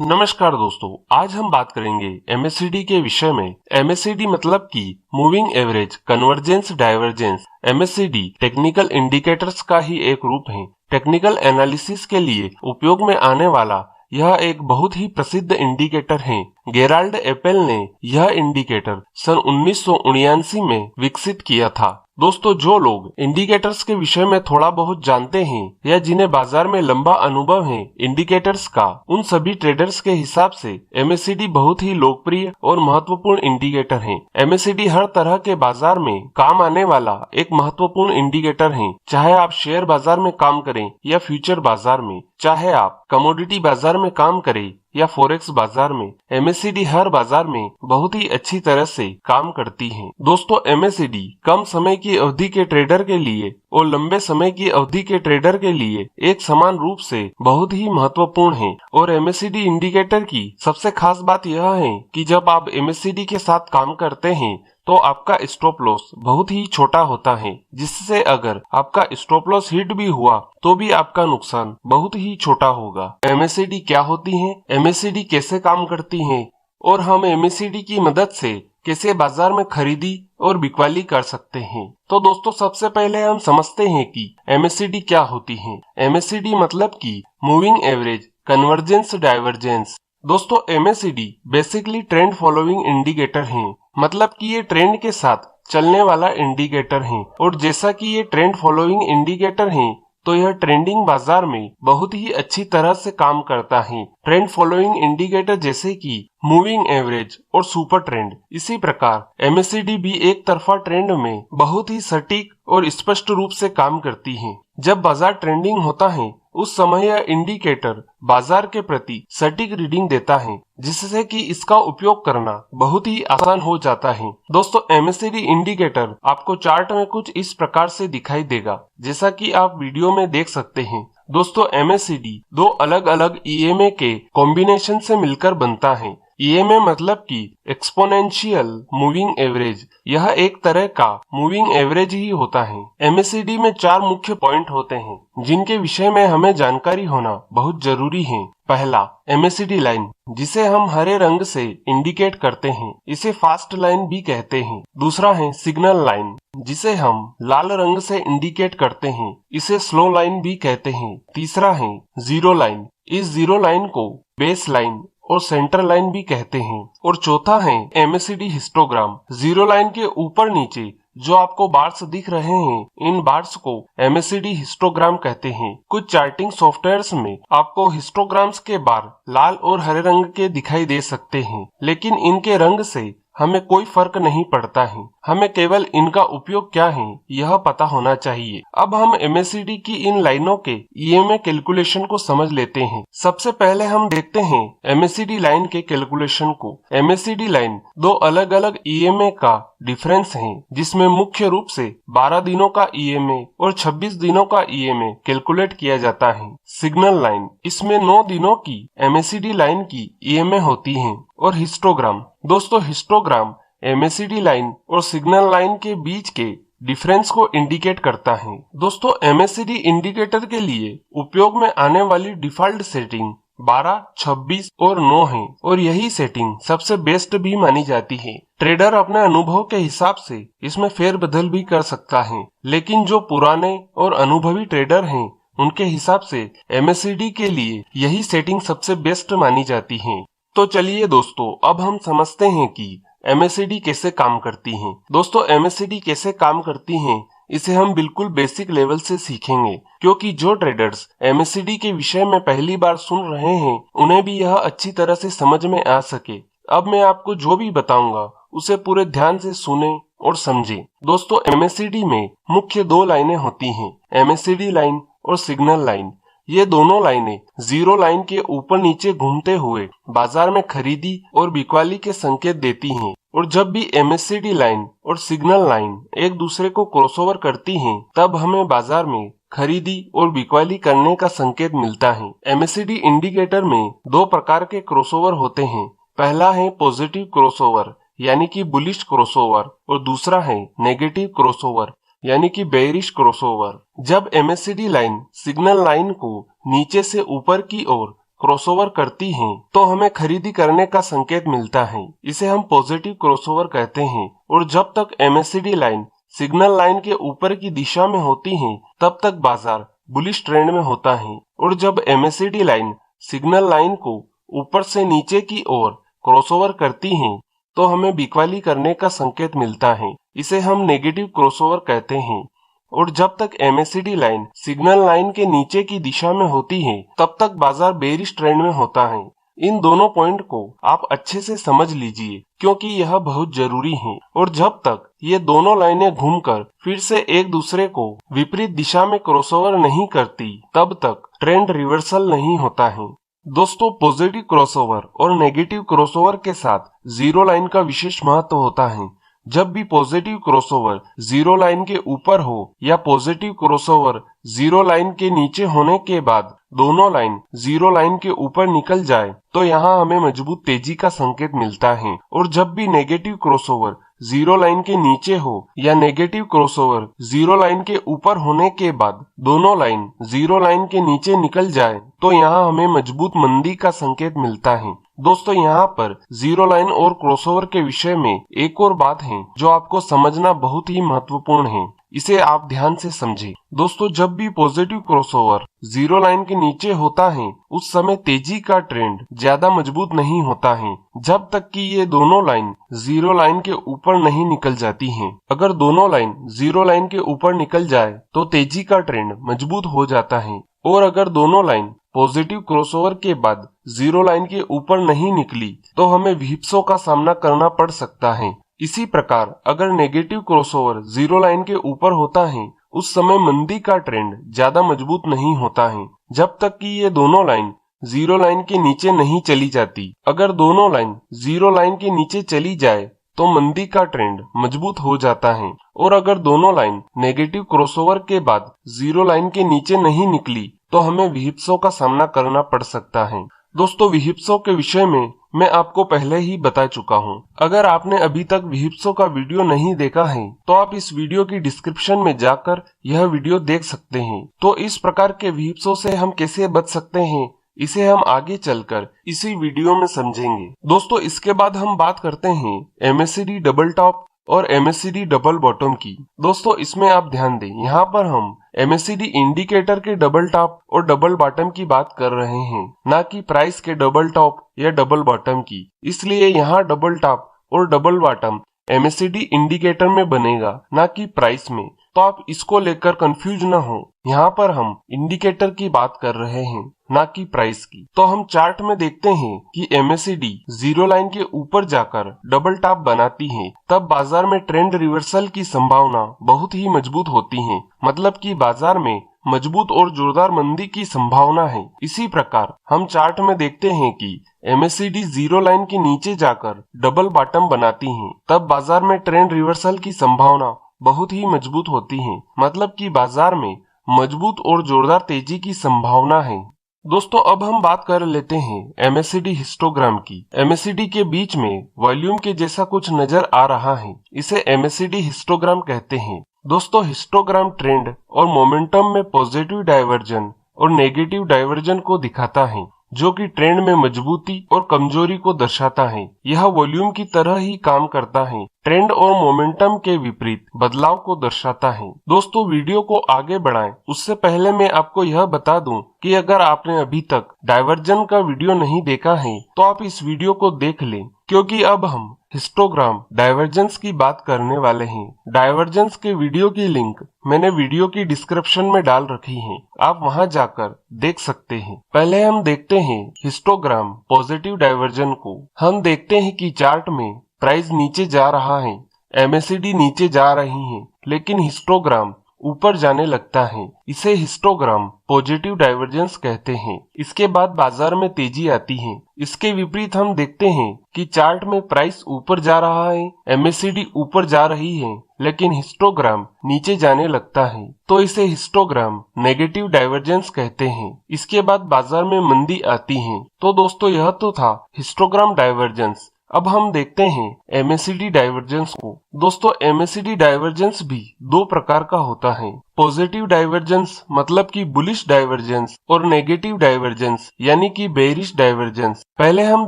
नमस्कार दोस्तों, आज हम बात करेंगे एमएससीडी के विषय में। एमएससीडी मतलब कि moving average convergence divergence. MSCD technical indicators का ही एक रूप है। टेक्निकल एनालिसिस के लिए उपयोग में आने वाला यह एक बहुत ही प्रसिद्ध इंडिकेटर है। गेराल्ड एपेल ने यह इंडिकेटर सन 1979 में विकसित किया था। दोस्तों, जो लोग इंडिकेटर्स के विषय में थोड़ा बहुत जानते हैं या जिन्हें बाजार में लंबा अनुभव है इंडिकेटर्स का, उन सभी ट्रेडर्स के हिसाब से एमएससीडी बहुत ही लोकप्रिय और महत्वपूर्ण इंडिकेटर है। एमएससीडी हर तरह के बाजार में काम आने वाला एक महत्वपूर्ण इंडिकेटर है। चाहे आप शेयर बाजार में काम करें या फ्यूचर बाजार में, चाहे आप कमोडिटी बाजार में काम करें या फॉरेक्स बाजार में, एमएससीडी हर बाजार में बहुत ही अच्छी तरह से काम करती है। दोस्तों, एमएससीडी कम समय की अवधि के ट्रेडर के लिए और लंबे समय की अवधि के ट्रेडर के लिए एक समान रूप से बहुत ही महत्वपूर्ण है। और एमएससीडी इंडिकेटर की सबसे खास बात यह है कि जब आप एमएससीडी के साथ काम करते हैं तो आपका स्टॉप लॉस बहुत ही छोटा होता है, जिससे अगर आपका स्टॉप लॉस हिट भी हुआ तो भी आपका नुकसान बहुत ही छोटा होगा। एमएससीडी क्या होती है, एमएससीडी कैसे काम करती है और हम एमएससीडी की मदद से कैसे बाजार में खरीदी और बिकवाली कर सकते हैं। तो दोस्तों, सबसे पहले हम समझते हैं कि एमएससीडी क्या होती है। एमएससीडी मतलब कि मूविंग एवरेज कन्वर्जेंस डाइवर्जेंस। दोस्तों, MSCD basically trend following indicator है, मतलब कि ये ट्रेंड के साथ चलने वाला इंडिकेटर है। और जैसा कि ये ट्रेंड फॉलोइंग इंडिकेटर है तो यह ट्रेंडिंग बाजार में बहुत ही अच्छी तरह से काम करता है। ट्रेंड फॉलोइंग इंडिकेटर जैसे कि मूविंग एवरेज और सुपर ट्रेंड, इसी प्रकार एमएससीडी भी एक तरफा ट्रेंड में बहुत ही सटीक और स्पष्ट रूप से काम करती है। जब बाजार ट्रेंडिंग होता है उस समय यह इंडिकेटर बाजार के प्रति सटीक रीडिंग देता है, जिससे कि इसका उपयोग करना बहुत ही आसान हो जाता है। दोस्तों, एमएससीडी इंडिकेटर आपको चार्ट में कुछ इस प्रकार से दिखाई देगा, जैसा कि आप वीडियो में देख सकते हैं। दोस्तों, एमएससीडी दो अलग अलग ईएमए के कॉम्बिनेशन से मिलकर बनता है। ईएमए मतलब कि एक्सपोनेंशियल मूविंग एवरेज, यह एक तरह का मूविंग एवरेज ही होता है। एमएससीडी में 4 मुख्य पॉइंट होते हैं जिनके विषय में हमें जानकारी होना बहुत जरूरी है। पहला, एमएससीडी लाइन, जिसे हम हरे रंग से इंडिकेट करते हैं, इसे फास्ट लाइन भी कहते हैं। दूसरा है सिग्नल लाइन, जिसे हम लाल रंग से इंडिकेट करते हैं, इसे स्लो लाइन भी कहते हैं। तीसरा है जीरो लाइन, इस जीरो लाइन को बेस लाइन और सेंटर लाइन भी कहते हैं। और चौथा है एमएससीडी हिस्टोग्राम। जीरो लाइन के ऊपर नीचे जो आपको बार्स दिख रहे हैं, इन बार्स को एमएससीडी हिस्टोग्राम कहते हैं। कुछ चार्टिंग सॉफ्टवेयर्स में आपको हिस्टोग्राम्स के बार लाल और हरे रंग के दिखाई दे सकते हैं, लेकिन इनके रंग से हमें कोई फर्क नहीं पड़ता है। हमें केवल इनका उपयोग क्या है यह पता होना चाहिए। अब हम एमएससीडी की इन लाइनों के ईएमए कैलकुलेशन को समझ लेते हैं। सबसे पहले हम देखते हैं एमएससीडी लाइन के कैलकुलेशन को। एमएससीडी लाइन दो अलग अलग ईएमए का डिफरेंस है, जिसमें मुख्य रूप से 12 दिनों का ईएमए और 26 दिनों का ईएमए कैलकुलेट किया जाता है। सिग्नल लाइन, इसमें 9 दिनों की एमएससीडी लाइन की ईएमए होती है। और हिस्टोग्राम, दोस्तों हिस्टोग्राम एमएससीडी लाइन और सिग्नल लाइन के बीच के डिफरेंस को इंडिकेट करता है। दोस्तों, एमएससीडी इंडिकेटर के लिए उपयोग में आने वाली डिफॉल्ट सेटिंग 12, 26 और 9 है, और यही सेटिंग सबसे बेस्ट भी मानी जाती है। ट्रेडर अपने अनुभव के हिसाब से इसमें फेरबदल भी कर सकता है, लेकिन जो पुराने और अनुभवी ट्रेडर हैं उनके हिसाब से एमएससीडी के लिए यही सेटिंग सबसे बेस्ट मानी जाती है। तो चलिए दोस्तों, अब हम समझते हैं कि एमएससीडी कैसे काम करती हैं। दोस्तों, एमएससीडी कैसे काम करती हैं इसे हम बिल्कुल बेसिक लेवल से सीखेंगे, क्योंकि जो ट्रेडर्स एमएससीडी के विषय में पहली बार सुन रहे हैं उन्हें भी यह अच्छी तरह से समझ में आ सके। अब मैं आपको जो भी बताऊंगा उसे पूरे ध्यान से सुने और समझे। दोस्तों, एमएससीडी में मुख्य 2 लाइनें होती हैं, एमएससीडी लाइन और सिग्नल लाइन। ये दोनों लाइनें जीरो लाइन के ऊपर नीचे घूमते हुए बाजार में खरीदी और बिकवाली के संकेत देती हैं। और जब भी एमएससीडी लाइन और सिग्नल लाइन एक दूसरे को क्रॉसओवर करती हैं, तब हमें बाजार में खरीदी और बिकवाली करने का संकेत मिलता है। एमएससीडी इंडिकेटर में 2 प्रकार के क्रॉसओवर होते हैं। पहला है पॉजिटिव क्रॉसओवर, यानी कि बुलिश क्रॉसओवर, और दूसरा है नेगेटिव क्रॉसओवर, यानी कि बेयरिश क्रॉसओवर। जब एमएससीडी लाइन सिग्नल लाइन को नीचे से ऊपर की ओर क्रॉसओवर करती हैं तो हमें खरीदी करने का संकेत मिलता है। इसे हम पॉजिटिव क्रॉसओवर कहते हैं। और जब तक MACD लाइन सिग्नल लाइन के ऊपर की दिशा में होती है तब तक बाजार बुलिश ट्रेंड में होता है। और जब MACD लाइन सिग्नल लाइन को ऊपर से नीचे की ओर क्रॉसओवर करती है तो हमें बिकवाली करने का संकेत मिलता है। इसे हम नेगेटिव क्रॉसओवर कहते हैं। और जब तक MACD लाइन सिग्नल लाइन के नीचे की दिशा में होती है तब तक बाजार बेरिश ट्रेंड में होता है। इन दोनों पॉइंट को आप अच्छे से समझ लीजिए क्योंकि यह बहुत जरूरी है। और जब तक ये दोनों लाइनें घूमकर फिर से एक दूसरे को विपरीत दिशा में क्रॉसओवर नहीं करती तब तक ट्रेंड रिवर्सल नहीं होता है। दोस्तों, पॉजिटिव क्रॉसओवर और नेगेटिव क्रॉसओवर के साथ जीरो लाइन का विशेष महत्व होता है। जब भी पॉजिटिव क्रॉसओवर जीरो लाइन के ऊपर हो या पॉजिटिव क्रॉसओवर जीरो लाइन के नीचे होने के बाद दोनों लाइन जीरो लाइन के ऊपर निकल जाए तो यहाँ हमें मजबूत तेजी का संकेत मिलता है। और जब भी नेगेटिव क्रॉसओवर जीरो लाइन के नीचे हो या नेगेटिव क्रॉसओवर जीरो लाइन के ऊपर होने के बाद दोनों लाइन जीरो लाइन के नीचे निकल जाए तो यहाँ हमें मजबूत मंदी का संकेत मिलता है। दोस्तों, यहाँ पर जीरो लाइन और क्रॉसओवर के विषय में एक और बात है जो आपको समझना बहुत ही महत्वपूर्ण है। इसे आप ध्यान से समझें। दोस्तों, जब भी पॉजिटिव क्रॉसओवर जीरो लाइन के नीचे होता है उस समय तेजी का ट्रेंड ज्यादा मजबूत नहीं होता है जब तक कि ये दोनों लाइन जीरो लाइन के ऊपर नहीं निकल जाती हैं। अगर दोनों लाइन जीरो लाइन के ऊपर निकल जाए तो तेजी का ट्रेंड मजबूत हो जाता है। और अगर दोनों लाइन पॉजिटिव क्रॉसओवर के बाद जीरो लाइन के ऊपर नहीं निकली तो हमें व्हिप्सों का सामना करना पड़ सकता है। इसी प्रकार अगर नेगेटिव क्रॉसओवर जीरो लाइन के ऊपर होता है उस समय मंदी का ट्रेंड ज्यादा मजबूत नहीं होता है जब तक कि ये दोनों लाइन जीरो लाइन के नीचे नहीं चली जाती। अगर दोनों लाइन जीरो लाइन के नीचे चली जाए तो मंदी का ट्रेंड मजबूत हो जाता है। और अगर दोनों लाइन नेगेटिव क्रॉसओवर के बाद जीरो लाइन के नीचे नहीं निकली तो हमें व्हिप्सों का सामना करना पड़ सकता है। दोस्तों, व्हिप्सों के विषय में मैं आपको पहले ही बता चुका हूँ। अगर आपने अभी तक व्हिप्सों का वीडियो नहीं देखा है तो आप इस वीडियो की डिस्क्रिप्शन में जाकर यह वीडियो देख सकते हैं। तो इस प्रकार के व्हिप्सों से हम कैसे बच सकते हैं इसे हम आगे चलकर इसी वीडियो में समझेंगे। दोस्तों, इसके बाद हम बात करते हैं MACD डबल टॉप और MACD डबल बॉटम की। दोस्तों, इसमें आप ध्यान दें, यहाँ पर हम MACD इंडिकेटर के डबल टॉप और डबल बॉटम की बात कर रहे हैं, ना कि प्राइस के डबल टॉप या डबल बॉटम की। इसलिए यहाँ डबल टॉप और डबल बॉटम MACD इंडिकेटर में बनेगा, ना कि प्राइस में। तो आप इसको लेकर कंफ्यूज ना हो। यहाँ पर हम इंडिकेटर की बात कर रहे हैं, ना कि प्राइस की। तो हम चार्ट में देखते हैं कि MACD जीरो लाइन के ऊपर जाकर डबल टॉप बनाती है तब बाजार में ट्रेंड रिवर्सल की संभावना बहुत ही मजबूत होती है। मतलब कि बाजार में मजबूत और जोरदार मंदी की संभावना है। इसी प्रकार हम चार्ट में देखते हैं कि MACD जीरो लाइन के नीचे जाकर डबल बॉटम बनाती है तब बाजार में ट्रेंड रिवर्सल की संभावना बहुत ही मजबूत होती है। मतलब कि बाजार में मजबूत और जोरदार तेजी की संभावना है। दोस्तों, अब हम बात कर लेते हैं MACD हिस्टोग्राम की। MACD के बीच में वॉल्यूम के जैसा कुछ नजर आ रहा है, इसे MACD हिस्टोग्राम कहते हैं। दोस्तों, हिस्टोग्राम ट्रेंड और मोमेंटम में पॉजिटिव डाइवर्जन और नेगेटिव डाइवर्जन को दिखाता है जो कि ट्रेंड में मजबूती और कमजोरी को दर्शाता है। यह वॉल्यूम की तरह ही काम करता है, ट्रेंड और मोमेंटम के विपरीत बदलाव को दर्शाता है। दोस्तों, वीडियो को आगे बढ़ाएं उससे पहले मैं आपको यह बता दूं कि अगर आपने अभी तक डाइवर्जन का वीडियो नहीं देखा है तो आप इस वीडियो को देख लें, क्योंकि अब हम हिस्टोग्राम डाइवर्जेंस की बात करने वाले हैं। डाइवर्जेंस के वीडियो की लिंक मैंने वीडियो की डिस्क्रिप्शन में डाल रखी है, आप वहां जाकर देख सकते हैं। पहले हम देखते हैं हिस्टोग्राम पॉजिटिव डाइवर्जन को। हम देखते हैं कि चार्ट में प्राइस नीचे जा रहा है, MACD नीचे जा रही है, लेकिन हिस्टोग्राम ऊपर जाने लगता है। इसे हिस्टोग्राम पॉजिटिव डाइवर्जेंस कहते हैं। इसके बाद बाजार में तेजी आती है। इसके विपरीत हम देखते हैं कि चार्ट में प्राइस ऊपर जा रहा है, MACD ऊपर जा रही है, लेकिन हिस्टोग्राम नीचे जाने लगता है, तो इसे हिस्टोग्राम नेगेटिव डाइवर्जेंस कहते हैं। इसके बाद बाजार में मंदी आती है। तो दोस्तों, यह तो था हिस्टोग्राम डाइवर्जेंस। अब हम देखते हैं MACD डाइवर्जेंस को। दोस्तों MACD डाइवर्जेंस भी दो प्रकार का होता है, पॉजिटिव डाइवर्जेंस मतलब कि बुलिश डाइवर्जेंस और नेगेटिव डाइवर्जेंस यानी कि बेरिश डाइवर्जेंस। पहले हम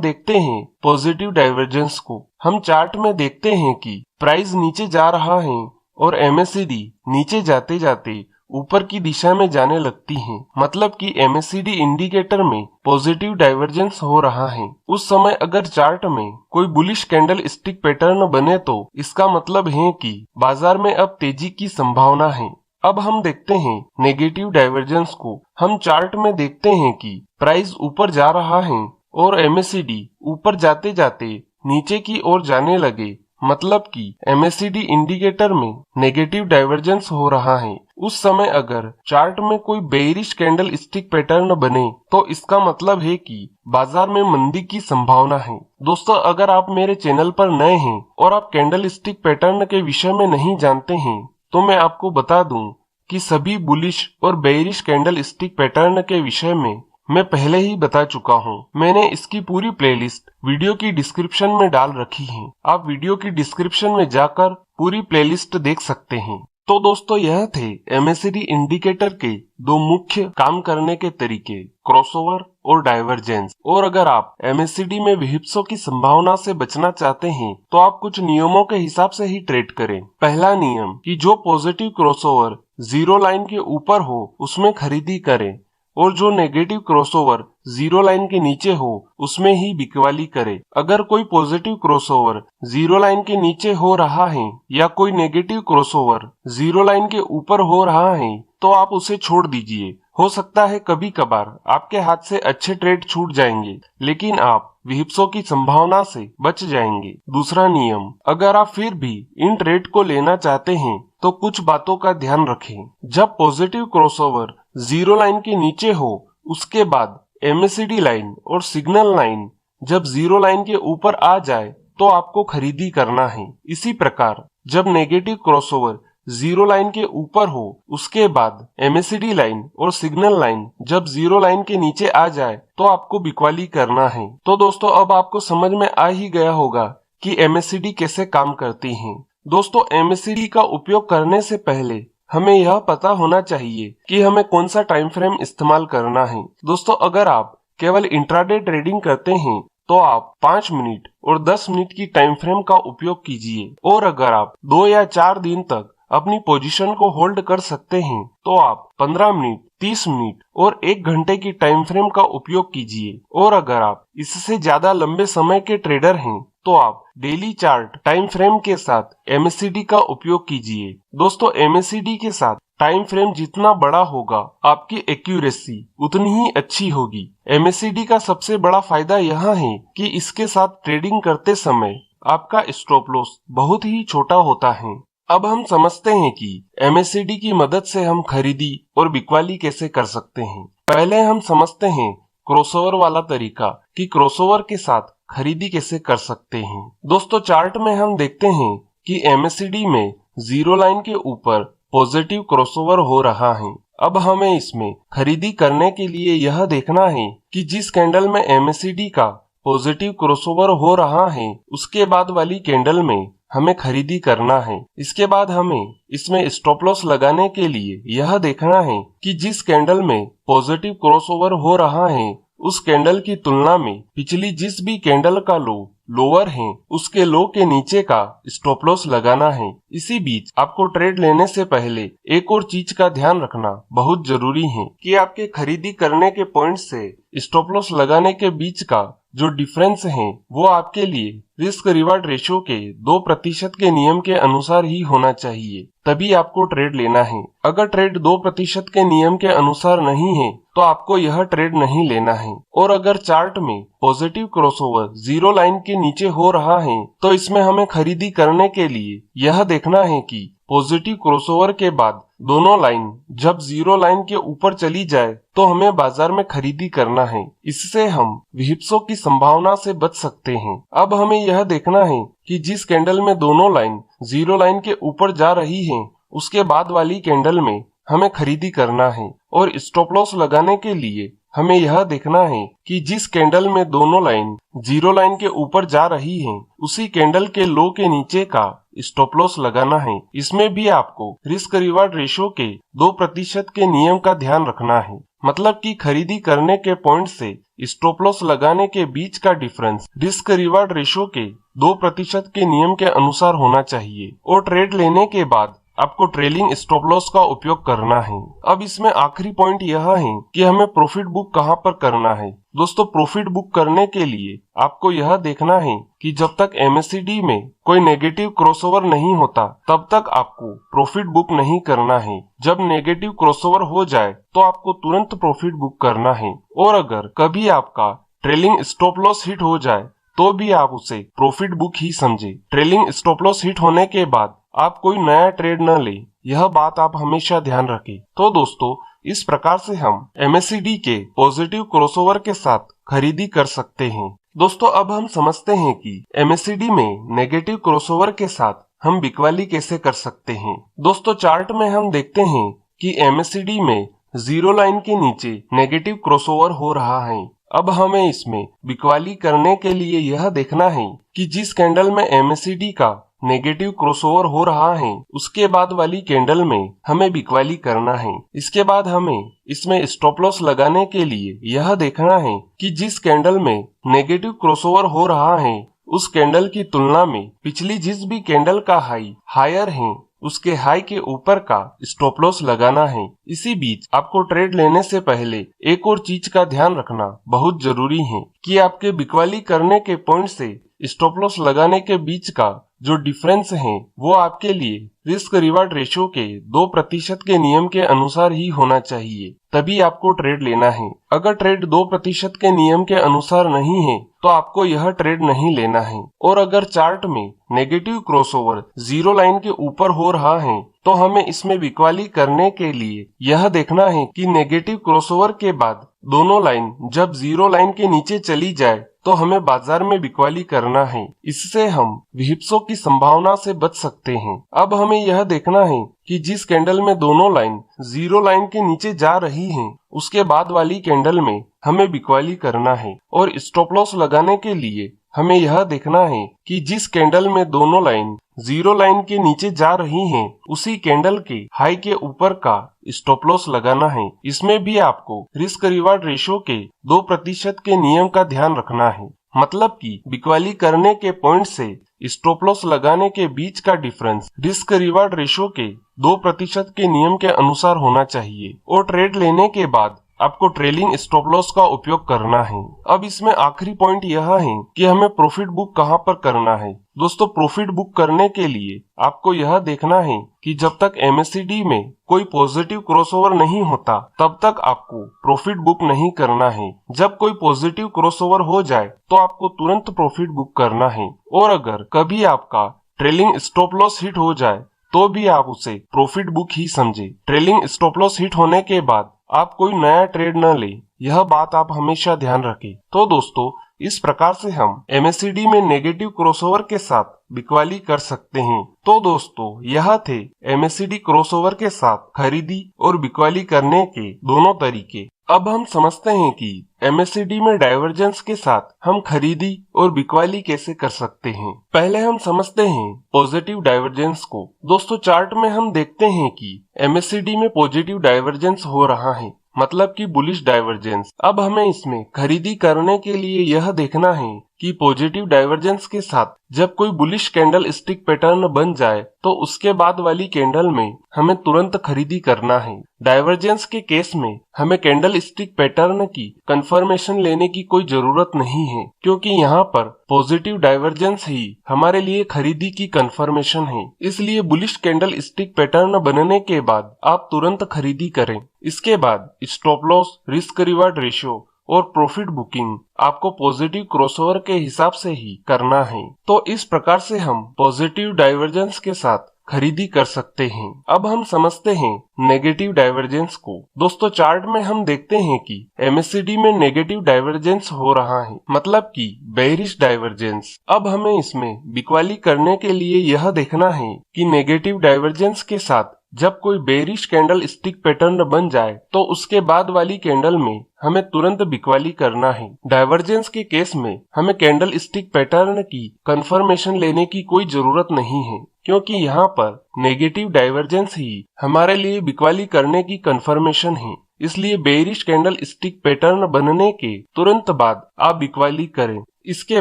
देखते हैं पॉजिटिव डाइवर्जेंस को। हम चार्ट में देखते हैं कि प्राइस नीचे जा रहा है और MACD नीचे जाते जाते ऊपर की दिशा में जाने लगती है, मतलब कि MACD इंडिकेटर में पॉजिटिव डाइवर्जेंस हो रहा है। उस समय अगर चार्ट में कोई बुलिश कैंडल स्टिक पैटर्न बने तो इसका मतलब है कि बाजार में अब तेजी की संभावना है। अब हम देखते हैं नेगेटिव डाइवर्जेंस को। हम चार्ट में देखते हैं कि प्राइस ऊपर जा रहा है और MACD ऊपर जाते जाते नीचे की ओर जाने लगे, मतलब कि MACD इंडिकेटर में नेगेटिव डाइवर्जेंस हो रहा है। उस समय अगर चार्ट में कोई बेयरिश कैंडल स्टिक पैटर्न बने तो इसका मतलब है कि बाजार में मंदी की संभावना है। दोस्तों अगर आप मेरे चैनल पर नए हैं और आप कैंडल स्टिक पैटर्न के विषय में नहीं जानते हैं तो मैं आपको बता दूं कि सभी बुलिश और बेयरिश कैंडल स्टिक पैटर्न के विषय में मैं पहले ही बता चुका हूँ। मैंने इसकी पूरी प्लेलिस्ट वीडियो की डिस्क्रिप्शन में डाल रखी है। आप वीडियो की डिस्क्रिप्शन में जाकर पूरी प्लेलिस्ट देख सकते हैं। तो दोस्तों यह थे MACD इंडिकेटर के दो मुख्य काम करने के तरीके, क्रॉसओवर और डाइवर्जेंस। और अगर आप MACD में विहिप्सों की संभावना से बचना चाहते हैं तो आप कुछ नियमों के हिसाब से ही ट्रेड करें। पहला नियम कि जो पॉजिटिव क्रॉसओवर जीरो लाइन के ऊपर हो उसमें खरीदी करें और जो नेगेटिव क्रॉसओवर जीरो लाइन के नीचे हो उसमें ही बिकवाली करे। अगर कोई पॉजिटिव क्रॉसओवर जीरो लाइन के नीचे हो रहा है या कोई नेगेटिव क्रॉसओवर जीरो लाइन के ऊपर हो रहा है तो आप उसे छोड़ दीजिए। हो सकता है कभी कभार आपके हाथ से अच्छे ट्रेड छूट जाएंगे, लेकिन आप विहिप्सों की संभावना से बच जाएंगे। दूसरा नियम, अगर आप फिर भी इन ट्रेड को लेना चाहते हैं तो कुछ बातों का ध्यान रखें। जब पॉजिटिव क्रॉसओवर जीरो लाइन के नीचे हो उसके बाद MACD लाइन और सिग्नल लाइन जब जीरो लाइन के ऊपर आ जाए तो आपको खरीदी करना है। इसी प्रकार जब नेगेटिव क्रॉसओवर जीरो लाइन के ऊपर हो उसके बाद MACD लाइन और सिग्नल लाइन जब जीरो लाइन के नीचे आ जाए तो आपको बिकवाली करना है। तो दोस्तों अब आपको समझ में आ ही गया होगा कि MACD कैसे काम करती है। दोस्तों MACD का उपयोग करने से पहले हमें यह पता होना चाहिए कि हमें कौन सा टाइम फ्रेम इस्तेमाल करना है। दोस्तों अगर आप केवल इंट्राडे ट्रेडिंग करते हैं तो आप 5 मिनट और 10 मिनट की टाइम फ्रेम का उपयोग कीजिए, और अगर आप 2 या 4 दिन तक अपनी पोजीशन को होल्ड कर सकते हैं तो आप 15 मिनट, 30 मिनट और 1 घंटे की टाइम फ्रेम का उपयोग कीजिए। और अगर आप इससे ज्यादा लंबे समय के ट्रेडर हैं तो आप डेली चार्ट टाइम फ्रेम के साथ MACD का उपयोग कीजिए। दोस्तों MACD के साथ टाइम फ्रेम जितना बड़ा होगा आपकी एक्यूरेसी उतनी ही अच्छी होगी। MACD का सबसे बड़ा फायदा यह है कि इसके साथ ट्रेडिंग करते समय आपका स्टॉप लॉस बहुत ही छोटा होता है। अब हम समझते हैं कि MACD की मदद से हम खरीदी और बिकवाली कैसे कर सकते हैं। पहले हम समझते हैं क्रॉसओवर वाला तरीका कि क्रॉसओवर के साथ खरीदी कैसे कर सकते हैं। दोस्तों चार्ट में हम देखते हैं कि MACD में जीरो लाइन के ऊपर पॉजिटिव क्रॉसओवर हो रहा है। अब हमें इसमें खरीदी करने के लिए यह देखना है कि जिस कैंडल में MACD का पॉजिटिव क्रॉसओवर हो रहा है उसके बाद वाली कैंडल में हमें खरीदी करना है। इसके बाद हमें इसमें स्टॉप लॉस लगाने के लिए यह देखना है कि जिस कैंडल में पॉजिटिव क्रॉसओवर हो रहा है उस कैंडल की तुलना में पिछली जिस भी कैंडल का लो लोअर है उसके लो के नीचे का स्टॉप लॉस लगाना है। इसी बीच आपको ट्रेड लेने से पहले एक और चीज का ध्यान रखना बहुत जरूरी है कि आपके खरीदी करने के पॉइंट से स्टॉप लॉस लगाने के बीच का जो डिफरेंस है वो आपके लिए रिस्क रिवार्ड रेशियो के 2% के नियम के अनुसार ही होना चाहिए, तभी आपको ट्रेड लेना है। अगर ट्रेड 2% के नियम के अनुसार नहीं है तो आपको यह ट्रेड नहीं लेना है। और अगर चार्ट में पॉजिटिव क्रॉसओवर जीरो लाइन के नीचे हो रहा है तो इसमें हमें खरीदी करने के लिए यह देखना है कि पॉजिटिव क्रॉसओवर के बाद दोनों लाइन जब जीरो लाइन के ऊपर चली जाए तो हमें बाजार में खरीदी करना है। इससे हम विहिप्सों की संभावना से बच सकते हैं। अब हमें यह देखना है कि जिस कैंडल में दोनों लाइन जीरो लाइन के ऊपर जा रही है उसके बाद वाली कैंडल में हमें खरीदी करना है। और स्टॉप लॉस लगाने के लिए हमें यह देखना है कि जिस कैंडल में दोनों लाइन जीरो लाइन के ऊपर जा रही हैं, उसी कैंडल के लो के नीचे का स्टॉप लॉस लगाना है। इसमें भी आपको रिस्क रिवार्ड रेशो के 2% के नियम का ध्यान रखना है। मतलब कि खरीदी करने के पॉइंट से स्टॉप लॉस लगाने के बीच का डिफरेंस रिस्क रिवार्ड रेशो के 2% के नियम के अनुसार होना चाहिए। और ट्रेड लेने के बाद आपको ट्रेलिंग स्टॉप लॉस का उपयोग करना है। अब इसमें आखिरी पॉइंट यह है कि हमें प्रॉफिट बुक कहां पर करना है। दोस्तों, प्रॉफिट बुक करने के लिए आपको यह देखना है कि जब तक एमएससीडी में कोई नेगेटिव क्रॉसओवर नहीं होता, तब तक आपको प्रॉफिट बुक नहीं करना है। जब नेगेटिव क्रॉसओवर हो जाए तो आपको तुरंत प्रॉफिट बुक करना है। और अगर कभी आपका ट्रेलिंग स्टॉप लॉस हिट हो जाए तो भी आप उसे प्रॉफिट बुक ही समझे। ट्रेलिंग स्टॉप लॉस हिट होने के बाद आप कोई नया ट्रेड न ले, यह बात आप हमेशा ध्यान रखें। तो दोस्तों, इस प्रकार से हम एमएससीडी के पॉजिटिव क्रॉसओवर के साथ खरीदी कर सकते हैं। दोस्तों, अब हम समझते हैं कि एमएससीडी में नेगेटिव क्रॉसओवर के साथ हम बिकवाली कैसे कर सकते हैं। दोस्तों, चार्ट में हम देखते हैं कि एमएससीडी में जीरो लाइन के नीचे नेगेटिव क्रॉसओवर हो रहा है। अब हमें इसमें बिकवाली करने के लिए यह देखना है कि जिस कैंडल में एमएससीडी का नेगेटिव क्रॉसओवर हो रहा है, उसके बाद वाली कैंडल में हमें बिकवाली करना है। इसके बाद हमें इसमें स्टॉप लॉस लगाने के लिए यह देखना है कि जिस कैंडल में नेगेटिव क्रॉसओवर हो रहा है, उस कैंडल की तुलना में पिछली जिस भी कैंडल का हाई हायर है, उसके हाई के ऊपर का स्टॉप लॉस लगाना है। इसी बीच आपको ट्रेड लेने से पहले एक और चीज का ध्यान रखना बहुत जरूरी है कि आपके बिकवाली करने के पॉइंट से स्टॉप लॉस लगाने के बीच का जो डिफरेंस है, वो आपके लिए रिस्क रिवार्ड रेशो के 2% के नियम के अनुसार ही होना चाहिए। तभी आपको ट्रेड लेना है। अगर ट्रेड 2% के नियम के अनुसार नहीं है तो आपको यह ट्रेड नहीं लेना है। और अगर चार्ट में नेगेटिव क्रॉसओवर जीरो लाइन के ऊपर हो रहा है तो हमें इसमें बिकवाली करने के लिए यह देखना है कि नेगेटिव क्रॉसओवर के बाद दोनों लाइन जब जीरो लाइन के नीचे चली जाए तो हमें बाजार में बिकवाली करना है। इससे हम विहिप्सों की संभावना से बच सकते हैं। अब हमें यह देखना है कि जिस कैंडल में दोनों लाइन जीरो लाइन के नीचे जा रही हैं, उसके बाद वाली कैंडल में हमें बिकवाली करना है। और स्टॉप लॉस लगाने के लिए हमें यह देखना है कि जिस कैंडल में दोनों लाइन जीरो लाइन के नीचे जा रही हैं, उसी कैंडल के हाई के ऊपर का स्टॉप लॉस लगाना है। इसमें भी आपको रिस्क रिवार्ड रेशो के 2% के नियम का ध्यान रखना है। मतलब कि बिकवाली करने के पॉइंट से स्टॉप लॉस लगाने के बीच का डिफरेंस रिस्क रिवार्ड रेशो के 2% के नियम के अनुसार होना चाहिए। और ट्रेड लेने के बाद आपको ट्रेलिंग स्टॉप लॉस का उपयोग करना है। अब इसमें आखिरी पॉइंट यह है कि हमें प्रॉफिट बुक कहां पर करना है। दोस्तों, प्रॉफिट बुक करने के लिए आपको यह देखना है कि जब तक एमएससीडी में कोई पॉजिटिव क्रॉसओवर नहीं होता, तब तक आपको प्रॉफिट बुक नहीं करना है। जब कोई पॉजिटिव क्रॉसओवर हो जाए तो आपको तुरंत प्रॉफिट बुक करना है। और अगर कभी आपका ट्रेलिंग स्टॉप लॉस हिट हो जाए तो भी आप उसे प्रॉफिट बुक ही समझे। ट्रेलिंग स्टॉप लॉस हिट होने के बाद आप कोई नया ट्रेड न ले, यह बात आप हमेशा ध्यान रखें। तो दोस्तों, इस प्रकार से हम एमएससीडी में नेगेटिव क्रॉसओवर के साथ बिकवाली कर सकते हैं। तो दोस्तों, यह थे एमएससीडी क्रॉसओवर के साथ खरीदी और बिकवाली करने के दोनों तरीके। अब हम समझते हैं कि एमएससीडी में डाइवर्जेंस के साथ हम खरीदी और बिकवाली कैसे कर सकते हैं। पहले हम समझते हैं पॉजिटिव डाइवर्जेंस को। दोस्तों, चार्ट में हम देखते हैं कि एमएससीडी में पॉजिटिव डाइवर्जेंस हो रहा है, मतलब कि बुलिश डाइवर्जेंस। अब हमें इसमें खरीदी करने के लिए यह देखना है कि पॉजिटिव डाइवर्जेंस के साथ जब कोई बुलिश कैंडल स्टिक पैटर्न बन जाए तो उसके बाद वाली कैंडल में हमें तुरंत खरीदी करना है। डाइवर्जेंस के केस में हमें कैंडल स्टिक पैटर्न की कंफर्मेशन लेने की कोई जरूरत नहीं है, क्योंकि यहाँ पर पॉजिटिव डाइवर्जेंस ही हमारे लिए खरीदी की कंफर्मेशन है। इसलिए बुलिश कैंडल स्टिक पैटर्न बनने के बाद आप तुरंत खरीदी करें। इसके बाद stop loss, risk reward ratio और प्रॉफिट बुकिंग आपको पॉजिटिव क्रॉसओवर के हिसाब से ही करना है। तो इस प्रकार से हम पॉजिटिव डाइवर्जेंस के साथ खरीदी कर सकते हैं। अब हम समझते हैं नेगेटिव डाइवर्जेंस को। दोस्तों, चार्ट में हम देखते हैं कि एमएससीडी में नेगेटिव डाइवर्जेंस हो रहा है, मतलब कि बेयरिश डाइवर्जेंस। अब हमें इसमें बिकवाली करने के लिए यह देखना है कि नेगेटिव डाइवर्जेंस के साथ जब कोई बेरिश कैंडल स्टिक पैटर्न बन जाए तो उसके बाद वाली कैंडल में हमें तुरंत बिकवाली करना है। डाइवर्जेंस के केस में हमें कैंडल स्टिक पैटर्न की कंफर्मेशन लेने की कोई जरूरत नहीं है, क्योंकि यहाँ पर नेगेटिव डाइवर्जेंस ही हमारे लिए बिकवाली करने की कंफर्मेशन है। इसलिए बेरिश कैंडल स्टिक पैटर्न बनने के तुरंत बाद आप बिकवाली करें। इसके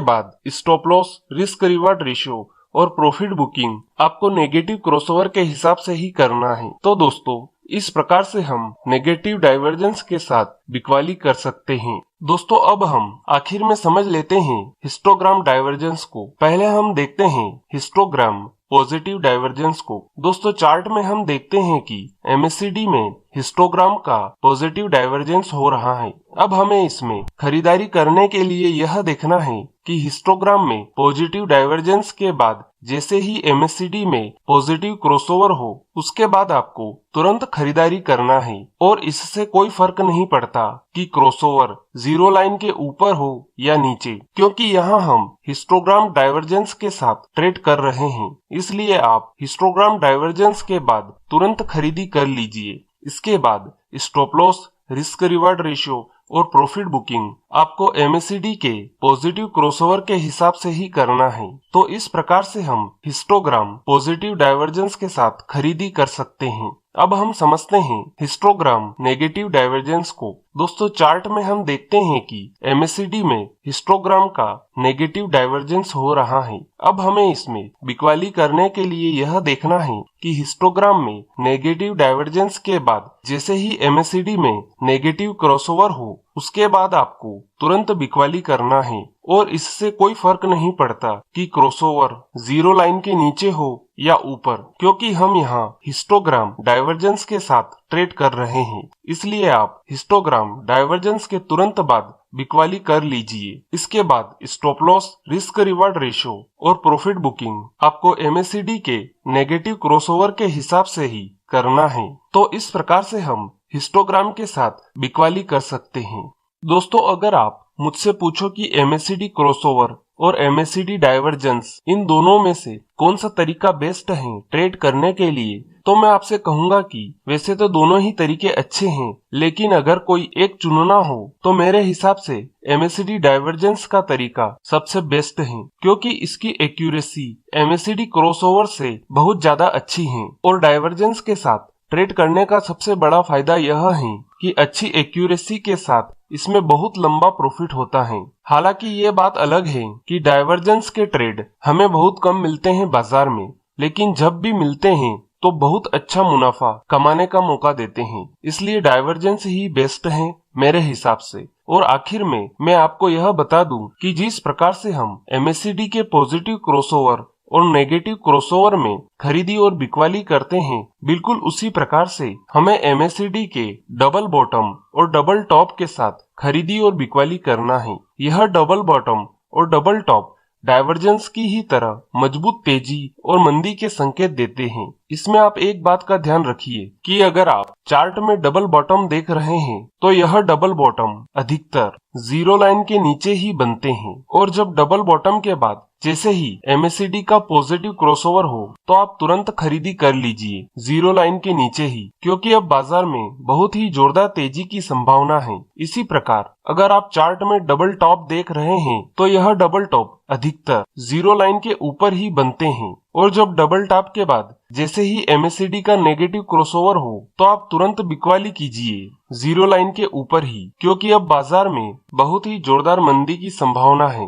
बाद stop loss, risk reward ratio और प्रॉफिट बुकिंग आपको नेगेटिव क्रॉसओवर के हिसाब से ही करना है। तो दोस्तों, इस प्रकार से हम नेगेटिव डाइवर्जेंस के साथ बिकवाली कर सकते हैं। दोस्तों, अब हम आखिर में समझ लेते हैं हिस्टोग्राम डाइवर्जेंस को। पहले हम देखते हैं हिस्टोग्राम पॉजिटिव डाइवर्जेंस को। दोस्तों, चार्ट में हम देखते हैं कि एमएससीडी में हिस्टोग्राम का पॉजिटिव डाइवर्जेंस हो रहा है। अब हमें इसमें खरीदारी करने के लिए यह देखना है कि हिस्टोग्राम में पॉजिटिव डाइवर्जेंस के बाद जैसे ही एमएससीडी में पॉजिटिव क्रॉसओवर हो, उसके बाद आपको तुरंत खरीदारी करना है। और इससे कोई फर्क नहीं पड़ता कि क्रॉसओवर जीरो लाइन के ऊपर हो या नीचे, क्योंकि यहाँ हम हिस्टोग्राम डाइवर्जेंस के साथ ट्रेड कर रहे हैं। इसलिए आप हिस्टोग्राम डाइवर्जेंस के बाद तुरंत खरीदी कर लीजिए। इसके बाद stop loss, risk reward ratio और प्रॉफिट बुकिंग आपको एमएससीडी के पॉजिटिव क्रॉसओवर के हिसाब से ही करना है। तो इस प्रकार से हम हिस्टोग्राम पॉजिटिव डाइवर्जेंस के साथ खरीदी कर सकते हैं। अब हम समझते हैं हिस्टोग्राम नेगेटिव डाइवर्जेंस को। दोस्तों, चार्ट में हम देखते हैं कि एमएससीडी में हिस्टोग्राम का नेगेटिव डाइवर्जेंस हो रहा है। अब हमें इसमें बिकवाली करने के लिए यह देखना है कि हिस्टोग्राम में नेगेटिव डाइवर्जेंस के बाद जैसे ही एमएससीडी में नेगेटिव क्रॉसओवर हो, उसके बाद आपको तुरंत बिकवाली करना है। और इससे कोई फर्क नहीं पड़ता कि क्रॉसओवर जीरो लाइन के नीचे हो या ऊपर, क्योंकि हम यहाँ हिस्टोग्राम डाइवर्जेंस के साथ ट्रेड कर रहे हैं। इसलिए आप हिस्टोग्राम डाइवर्जेंस के तुरंत बाद बिकवाली कर लीजिए। इसके बाद stop loss, risk reward ratio और प्रॉफिट बुकिंग आपको एमएससीडी के नेगेटिव क्रॉसओवर के हिसाब से ही करना है। तो इस प्रकार से हम हिस्टोग्राम के साथ बिकवाली कर सकते हैं। दोस्तों, अगर आप मुझसे पूछो कि एमएससीडी क्रॉसओवर और एमएससीडी डाइवर्जेंस इन दोनों में से कौन सा तरीका बेस्ट है ट्रेड करने के लिए, तो मैं आपसे कहूंगा कि वैसे तो दोनों ही तरीके अच्छे हैं, लेकिन अगर कोई एक चुनना हो तो मेरे हिसाब से एमएससीडी डाइवर्जेंस का तरीका सबसे बेस्ट है, क्योंकि इसकी एक्यूरेसी एमएससीडी क्रॉसओवर से बहुत ज्यादा अच्छी है। और डाइवर्जेंस के साथ ट्रेड करने का सबसे बड़ा फायदा यह है कि अच्छी एक्यूरेसी के साथ इसमें बहुत लंबा प्रॉफिट होता है। हालांकि ये बात अलग है कि डाइवर्जेंस के ट्रेड हमें बहुत कम मिलते हैं बाजार में, लेकिन जब भी मिलते हैं तो बहुत अच्छा मुनाफा कमाने का मौका देते हैं। इसलिए डाइवर्जेंस ही बेस्ट है मेरे हिसाब से। और आखिर में मैं आपको यह बता दूं कि जिस प्रकार से हम एमएससीडी के पॉजिटिव क्रॉसओवर और नेगेटिव क्रॉसओवर में खरीदी और बिकवाली करते हैं, बिल्कुल उसी प्रकार से हमें एमएससीडी के डबल बॉटम और डबल टॉप के साथ खरीदी और बिकवाली करना है। यह डबल बॉटम और डबल टॉप डाइवर्जेंस की ही तरह मजबूत तेजी और मंदी के संकेत देते हैं। इसमें आप एक बात का ध्यान रखिए कि अगर आप चार्ट में डबल बॉटम देख रहे हैं तो यह डबल बॉटम अधिकतर जीरो लाइन के नीचे ही बनते हैं। और जब डबल बॉटम के बाद जैसे ही एमएससीडी का पॉजिटिव क्रॉसओवर हो तो आप तुरंत खरीदी कर लीजिए जीरो लाइन के नीचे ही, क्योंकि अब बाजार में बहुत ही जोरदार तेजी की संभावना है। इसी प्रकार अगर आप चार्ट में डबल टॉप देख रहे हैं तो यह डबल टॉप अधिकतर जीरो लाइन के ऊपर ही बनते हैं। और जब डबल टॉप के बाद जैसे ही एमएससीडी का नेगेटिव क्रॉसओवर हो तो आप तुरंत बिकवाली कीजिए जीरो लाइन के ऊपर ही, क्योंकि अब बाजार में बहुत ही जोरदार मंदी की संभावना है।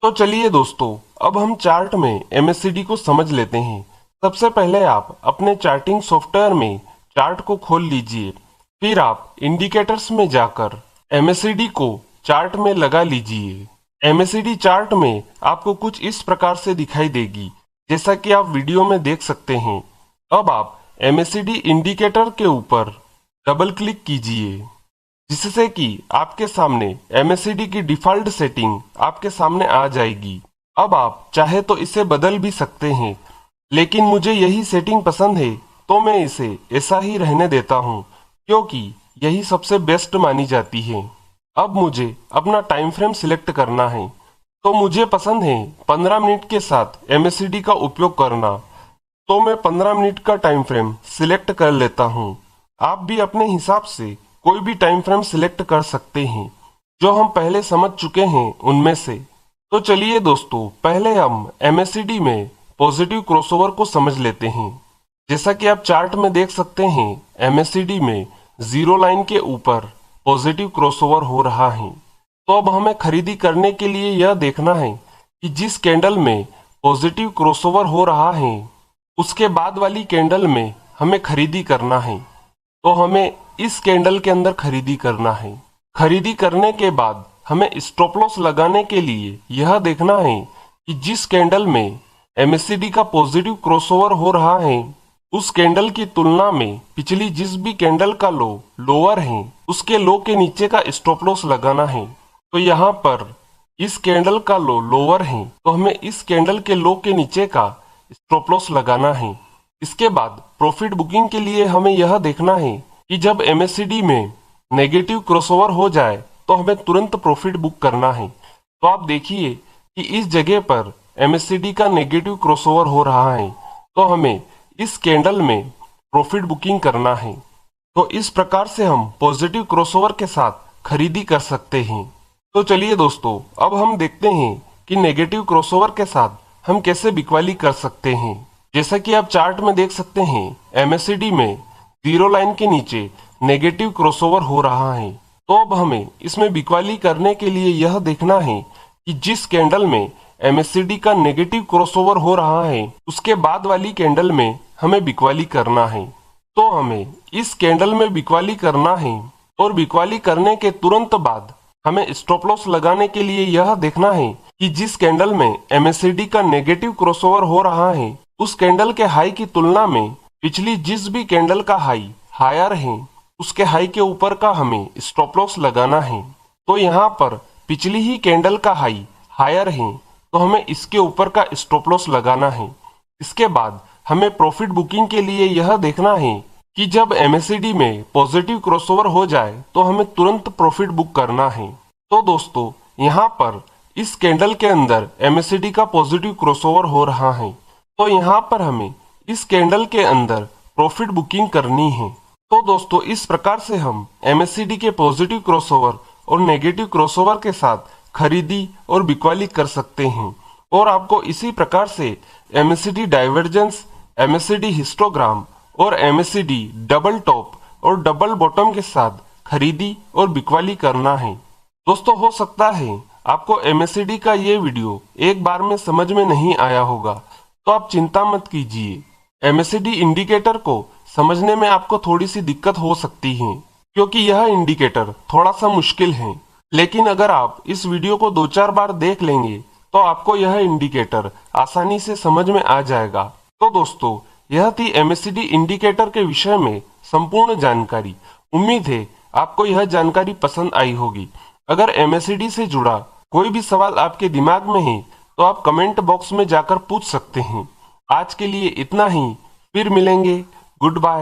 तो चलिए दोस्तों, अब हम चार्ट में एमएससीडी को समझ लेते हैं। सबसे पहले आप अपने चार्टिंग सॉफ्टवेयर में चार्ट को खोल लीजिए। फिर आप इंडिकेटर्स में जाकर एमएससीडी को चार्ट में लगा लीजिए। एमएससीडी चार्ट में आपको कुछ इस प्रकार से दिखाई देगी, जैसा कि आप वीडियो में देख सकते हैं। अब आप एमएससीडी इंडिकेटर के ऊपर डबल क्लिक कीजिए, जिससे कि आपके सामने एमएससीडी की डिफॉल्ट सेटिंग आपके सामने आ जाएगी। अब आप चाहे तो इसे बदल भी सकते हैं, लेकिन मुझे यही सेटिंग पसंद है तो मैं इसे ऐसा ही रहने देता हूँ, क्योंकि यही सबसे बेस्ट मानी जाती है। अब मुझे अपना टाइम फ्रेम सिलेक्ट करना है, तो मुझे पसंद है 15 मिनट के साथ एमएससीडी का उपयोग करना। तो मैं 15 मिनट का टाइम फ्रेम सिलेक्ट कर लेता हूँ। आप भी अपने हिसाब से कोई भी टाइम फ्रेम सिलेक्ट कर सकते हैं जो हम पहले समझ चुके हैं उनमें से। तो चलिए दोस्तों, पहले हम MACD में पॉजिटिव क्रॉसओवर को समझ लेते हैं। जैसा कि आप चार्ट में देख सकते हैं, MACD में जीरो लाइन के ऊपर पॉजिटिव क्रॉसओवर हो रहा है। तो अब हमें खरीदी करने के लिए यह देखना है कि जिस कैंडल में पॉजिटिव क्रॉसओवर हो रहा है उसके बाद वाली कैंडल में हमें खरीदी करना है। तो हमें इस कैंडल के अंदर खरीदी करना है। खरीदी करने के बाद हमें स्टॉप लॉस लगाने के लिए यह देखना है कि जिस कैंडल में MACD का पॉजिटिव क्रॉसओवर हो रहा है उस कैंडल की तुलना में पिछली जिस भी कैंडल का लो लोअर है उसके लो के नीचे का स्टॉप लॉस लगाना है। तो यहाँ पर इस कैंडल का लो लोअर है तो हमें इस कैंडल के लो के नीचे का स्टॉप लॉस लगाना है। इसके बाद प्रॉफिट बुकिंग के लिए हमें यह देखना है कि जब MACD में नेगेटिव क्रॉसओवर हो जाए तो हमें तुरंत प्रॉफिट बुक करना है। तो आप देखिए कि इस जगह पर MACD का नेगेटिव क्रॉसओवर हो रहा है तो हमें इस कैंडल में प्रॉफिट बुकिंग करना है। तो इस प्रकार से हम पॉजिटिव क्रॉसओवर के साथ खरीदी कर सकते हैं। तो चलिए दोस्तों, अब हम देखते हैं कि नेगेटिव क्रॉसओवर के साथ हम कैसे बिकवाली कर सकते हैं। जैसा कि आप चार्ट में देख सकते हैं, MACD में जीरो लाइन के नीचे नेगेटिव क्रॉसओवर हो रहा है। तो अब हमें इसमें बिकवाली करने के लिए यह देखना है कि जिस कैंडल में MACD का नेगेटिव क्रॉसओवर हो रहा है उसके बाद वाली कैंडल में हमें बिकवाली करना है। तो हमें इस कैंडल में बिकवाली करना है और बिकवाली करने के तुरंत बाद हमें स्टॉप लॉस लगाने के लिए यह देखना है कि जिस कैंडल में MACD का नेगेटिव क्रॉसओवर हो रहा है उस कैंडल के हाई की तुलना में पिछली जिस भी कैंडल का हाई हायर है उसके हाई के ऊपर का हमें स्टॉप लॉस लगाना है। तो यहाँ पर पिछली ही कैंडल का हाई हायर है तो हमें इसके ऊपर का स्टॉप लॉस लगाना है। इसके बाद हमें प्रॉफिट बुकिंग के लिए यह देखना है कि जब MACD में पॉजिटिव क्रॉसओवर हो जाए तो हमें तुरंत प्रॉफिट बुक करना है। तो दोस्तों, यहाँ पर इस कैंडल के अंदर MACD का पॉजिटिव क्रॉसओवर हो रहा है तो यहाँ पर हमें इस कैंडल के अंदर प्रॉफिट बुकिंग करनी है। तो दोस्तों, इस प्रकार से हम MACD के पॉजिटिव क्रॉसओवर और नेगेटिव क्रॉसओवर के साथ खरीदी और बिकवाली कर सकते हैं। और आपको इसी प्रकार से MACD डाइवर्जेंस, MACD हिस्टोग्राम और MACD डबल टॉप और डबल बॉटम के साथ खरीदी और बिकवाली करना है। दोस्तों, हो सकता है आपको MACD का ये वीडियो एक बार में समझ में नहीं आया होगा, तो आप चिंता मत कीजिए। MACD इंडिकेटर को समझने में आपको थोड़ी सी दिक्कत हो सकती है क्योंकि यह इंडिकेटर थोड़ा सा मुश्किल है, लेकिन अगर आप इस वीडियो को 2-4 बार देख लेंगे तो आपको यह इंडिकेटर आसानी से समझ में आ जाएगा। तो दोस्तों, यह थी MACD इंडिकेटर के विषय में संपूर्ण जानकारी। उम्मीद है आपको यह जानकारी पसंद आई होगी। अगर MACD से जुड़ा कोई भी सवाल आपके दिमाग में है तो आप कमेंट बॉक्स में जाकर पूछ सकते हैं। आज के लिए इतना ही, फिर मिलेंगे। Good bye.